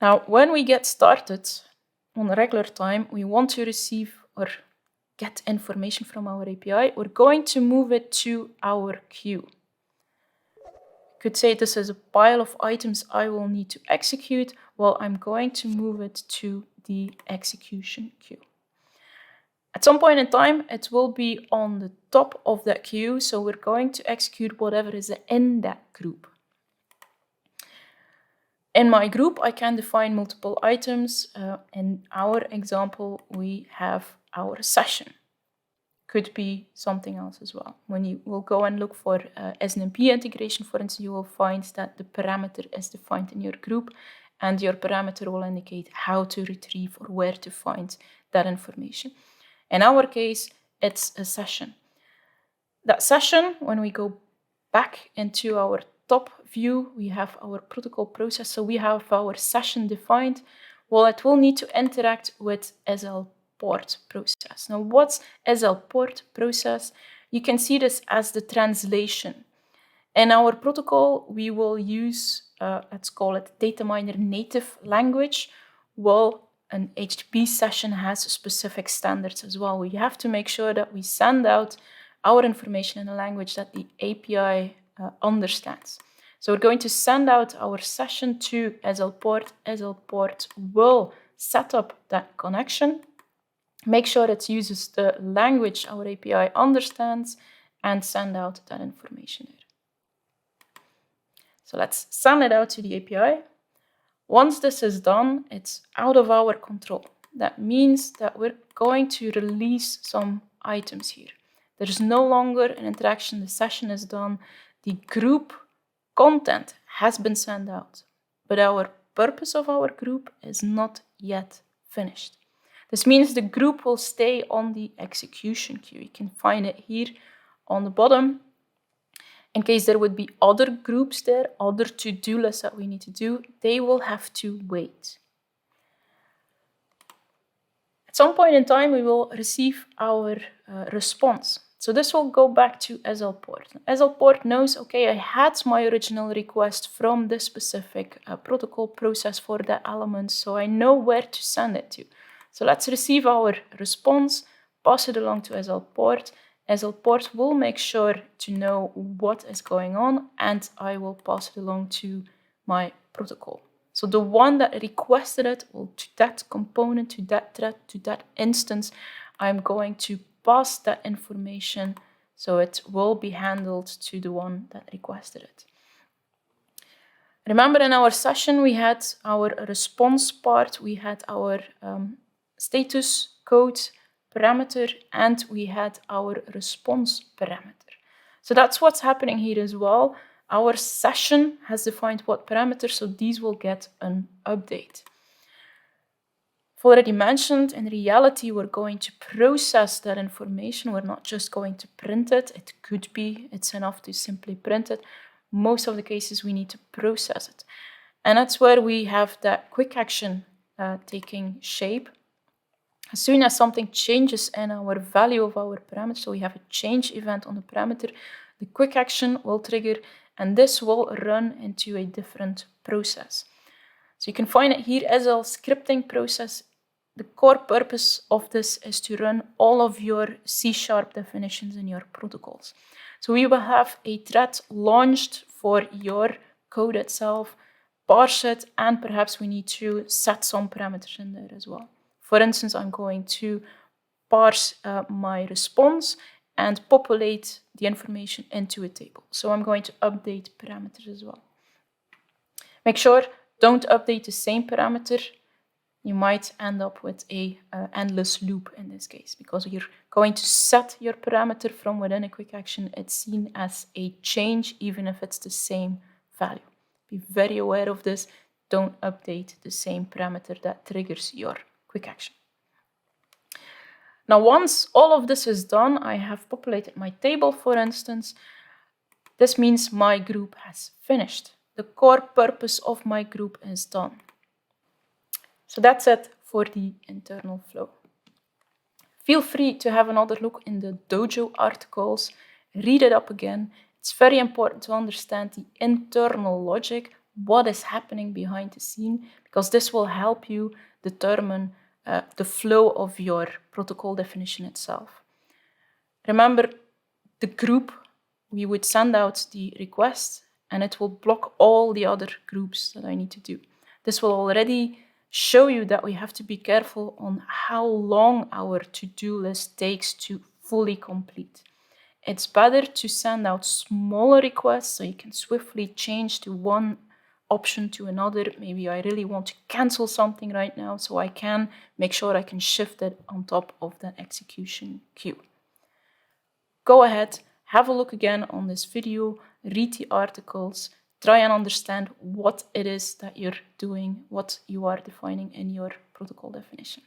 Now, when we get started on a regular time, we want to receive or get information from our API. We're going to move it to our queue. You could say this is a pile of items I will need to execute. Well, I'm going to move it to the execution queue. At some point in time, it will be on the top of that queue, so we're going to execute whatever is in that group. In my group, I can define multiple items. In our example, we have our session. Could be something else as well. When you will go and look for SNMP integration, for instance, you will find that the parameter is defined in your group, and your parameter will indicate how to retrieve or where to find that information. In our case, it's a session. That session, when we go back into our top view, we have our protocol process, so we have our session defined. Well, it will need to interact with SL port process. Now, what's SL port process? You can see this as the translation. In our protocol, we will use, let's call it DataMiner native language. Well, an HTTP session has specific standards as well. We have to make sure that we send out our information in a language that the API understands. So we're going to send out our session to SL port. SL port will set up that connection, make sure it uses the language our API understands, and send out that information there. So let's send it out to the API. Once this is done, it's out of our control. That means that we're going to release some items here. There's no longer an interaction. The session is done. The group content has been sent out, but our purpose of our group is not yet finished. This means the group will stay on the execution queue. You can find it here on the bottom. In case there would be other groups there, other to-do lists that we need to do, they will have to wait. At some point in time, we will receive our response. So this will go back to SL port. SL port knows, okay, I had my original request from this specific protocol process for that element, so I know where to send it to. So let's receive our response, pass it along to SL port. SL port will make sure to know what is going on, and I will pass it along to my protocol. So the one that requested it, well, to that component, to that thread, to that instance, I'm going to pass that information so it will be handled to the one that requested it. Remember, in our session, we had our response part, we had our status code parameter, and we had our response parameter. So that's what's happening here as well. Our session has defined what parameters, so these will get an update. I've already mentioned, in reality, we're going to process that information. We're not just going to print it. It could be, it's enough to simply print it. Most of the cases, we need to process it. And that's where we have that quick action taking shape. As soon as something changes in our value of our parameter, so we have a change event on the parameter, the quick action will trigger, and this will run into a different process. So you can find it here as a scripting process. The core purpose of this is to run all of your C# definitions in your protocols. So we will have a thread launched for your code itself, parse it, and perhaps we need to set some parameters in there as well. For instance, I'm going to parse my response and populate the information into a table. So I'm going to update parameters as well. Make sure, don't update the same parameter. You might end up with an endless loop in this case, because you're going to set your parameter from within a quick action. It's seen as a change, even if it's the same value. Be very aware of this. Don't update the same parameter that triggers your quick action. Now, once all of this is done, I have populated my table, for instance. This means my group has finished. The core purpose of my group is done. So that's it for the internal flow. Feel free to have another look in the Dojo articles, read it up again. It's very important to understand the internal logic. what is happening behind the scene, because this will help you determine the flow of your protocol definition itself. Remember, the group, we would send out the request and it will block all the other groups that I need to do. This will already show you that we have to be careful on how long our to-do list takes to fully complete. It's better to send out smaller requests so you can swiftly change to one option to another. Maybe I really want to cancel something right now, so I can make sure I can shift it on top of the execution queue. Go ahead, have a look again on this video, read the articles, try and understand what it is that you're doing, what you are defining in your protocol definition.